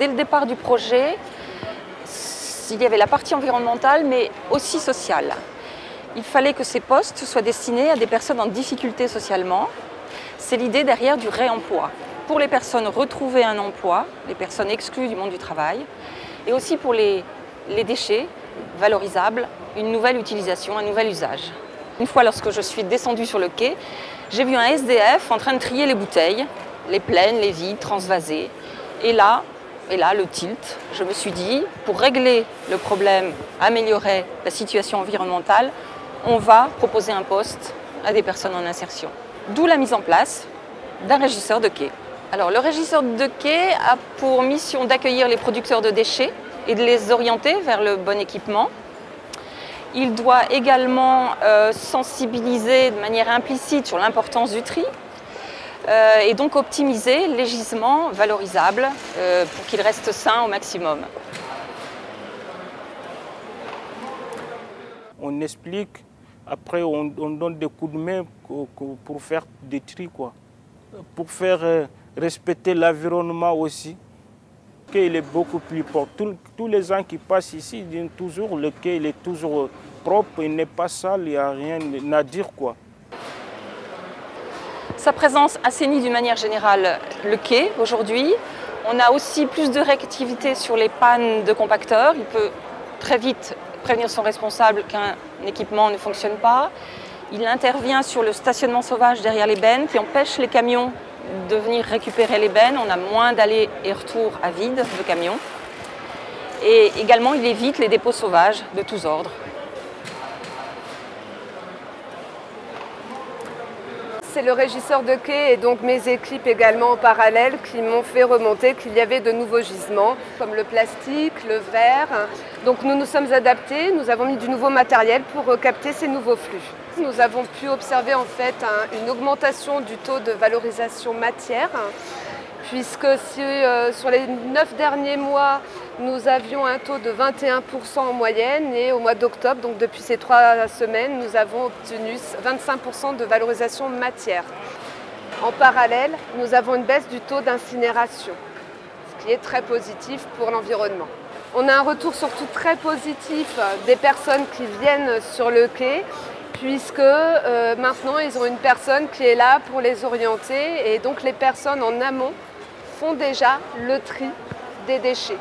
dès le départ du projet, il y avait la partie environnementale, mais aussi sociale. Il fallait que ces postes soient destinés à des personnes en difficulté socialement. C'est l'idée derrière du réemploi. Pour les personnes retrouver un emploi, les personnes exclues du monde du travail, et aussi pour les déchets valorisables, une nouvelle utilisation, un nouvel usage. Une fois, lorsque je suis descendue sur le quai, j'ai vu un SDF en train de trier les bouteilles, les pleines, les vides, transvasées. Et là, le tilt, je me suis dit, pour régler le problème, améliorer la situation environnementale, on va proposer un poste à des personnes en insertion. D'où la mise en place d'un régisseur de quai. Alors, le régisseur de quai a pour mission d'accueillir les producteurs de déchets et de les orienter vers le bon équipement. Il doit également sensibiliser de manière implicite sur l'importance du tri et donc optimiser les gisements valorisables pour qu'ils restent sains au maximum. On explique, après on donne des coups de main pour faire des tri, quoi. Pour faire respecter l'environnement aussi. Le quai il est beaucoup plus propre. Tous les gens qui passent ici disent toujours le quai il est toujours propre, il n'est pas sale, il n'y a rien à dire, quoi. Sa présence assainit d'une manière générale le quai aujourd'hui. On a aussi plus de réactivité sur les pannes de compacteurs. Il peut très vite prévenir son responsable qu'un équipement ne fonctionne pas. Il intervient sur le stationnement sauvage derrière les bennes qui empêche les camions de venir récupérer les bennes. On a moins d'allers et retours à vide de camions. Et également, il évite les dépôts sauvages de tous ordres. C'est le régisseur de quai et donc mes équipes également en parallèle qui m'ont fait remonter qu'il y avait de nouveaux gisements comme le plastique, le verre. Donc nous nous sommes adaptés, nous avons mis du nouveau matériel pour capter ces nouveaux flux. Nous avons pu observer en fait une augmentation du taux de valorisation matière puisque si, sur les 9 derniers mois, nous avions un taux de 21% en moyenne et au mois d'octobre, donc depuis ces 3 semaines, nous avons obtenu 25% de valorisation matière. En parallèle, nous avons une baisse du taux d'incinération, ce qui est très positif pour l'environnement. On a un retour surtout très positif des personnes qui viennent sur le quai, puisque maintenant ils ont une personne qui est là pour les orienter et donc les personnes en amont font déjà le tri des déchets.